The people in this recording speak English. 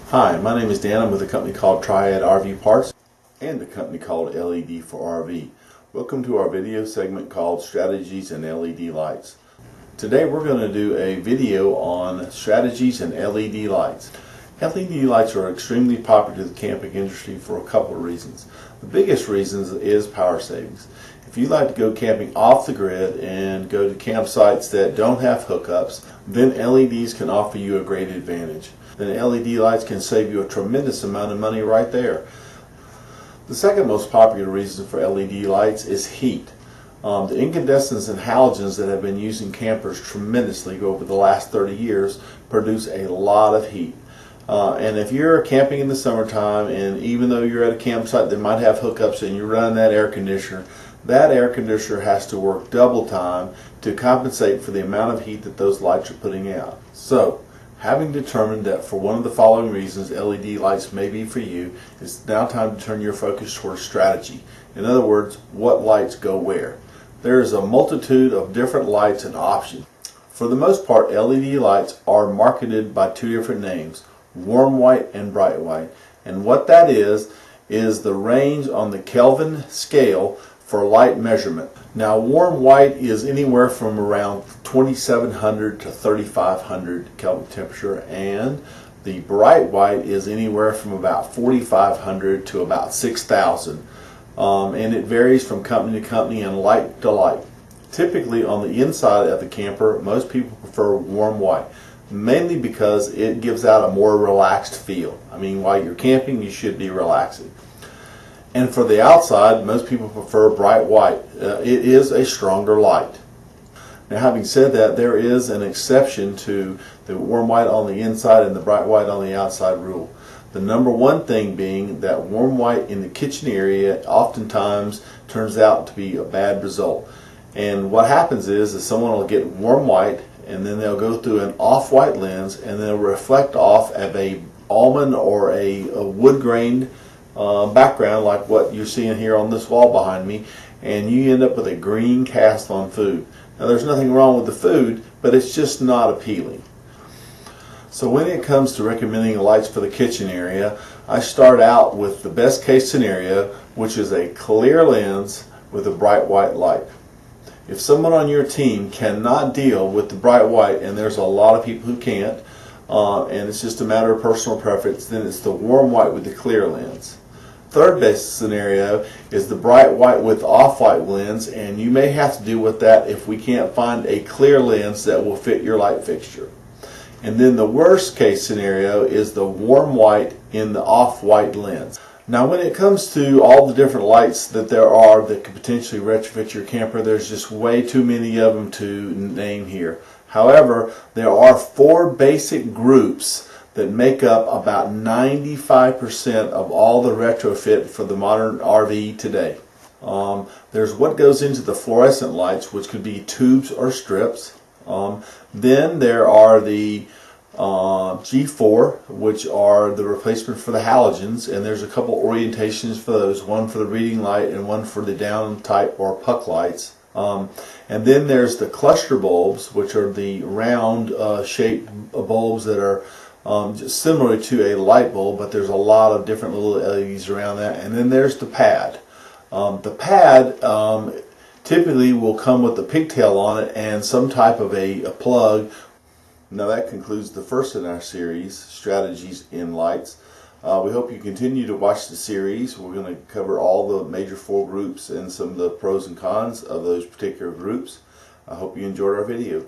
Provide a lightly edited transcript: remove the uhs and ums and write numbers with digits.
Hi, my name is Dan. I'm with a company called Triad RV Parts and a company called LED for RV. Welcome to our video segment called Strategies in LED Lights. Today we're going to do a video on strategies in LED lights. LED lights are extremely popular to the camping industry for a couple of reasons. The biggest reason is power savings. If you like to go camping off the grid and go to campsites that don't have hookups, then LEDs can offer you a great advantage. Then LED lights can save you a tremendous amount of money right there. The second most popular reason for LED lights is heat. The incandescents and halogens that have been used in campers tremendously over the last 30 years produce a lot of heat. And if you're camping in the summertime, and even though you're at a campsite that might have hookups and you run that air conditioner has to work double time to compensate for the amount of heat that those lights are putting out. So, having determined that for one of the following reasons LED lights may be for you, it's now time to turn your focus towards strategy. In other words, what lights go where. There is a multitude of different lights and options. For the most part, LED lights are marketed by two different names, warm white and bright white. And what that is the range on the Kelvin scale for light measurement. Now, warm white is anywhere from around 2700 to 3500 Kelvin temperature, and the bright white is anywhere from about 4500 to about 6000. And it varies from company to company and light to light. Typically on the inside of the camper, most people prefer warm white, mainly because it gives out a more relaxed feel. I mean, while you're camping, you should be relaxing. And for the outside, most people prefer bright white. It is a stronger light. Now, having said that, there is an exception to the warm white on the inside and the bright white on the outside rule. The number one thing being that warm white in the kitchen area oftentimes turns out to be a bad result. And what happens is someone will get warm white and then they'll go through an off-white lens and they'll reflect off of a almond or a wood-grained background like what you're seeing here on this wall behind me, and you end up with a green cast on food. Now, there's nothing wrong with the food, but it's just not appealing. So when it comes to recommending lights for the kitchen area, I start out with the best case scenario, which is a clear lens with a bright white light. If someone on your team cannot deal with the bright white, and there's a lot of people who can't, and it's just a matter of personal preference, then it's the warm white with the clear lens. Third best scenario is the bright white with off-white lens, and you may have to deal with that if we can't find a clear lens that will fit your light fixture. And then the worst case scenario is the warm white in the off-white lens. Now, when it comes to all the different lights that there are that could potentially retrofit your camper, there's just way too many of them to name here. However, there are four basic groups that make up about 95% of all the retrofit for the modern RV today. There's what goes into the fluorescent lights, which could be tubes or strips. Then there are the G4, which are the replacement for the halogens, and there's a couple orientations for those, one for the reading light and one for the down type or puck lights. And then there's the cluster bulbs, which are the round shaped bulbs that are just similar to a light bulb, but there's a lot of different little LEDs around that. And then there's the pad. The pad typically will come with a pigtail on it and some type of a plug. Now, that concludes the first in our series, Strategies in Lights. We hope you continue to watch the series. We're going to cover all the major four groups and some of the pros and cons of those particular groups. I hope you enjoyed our video.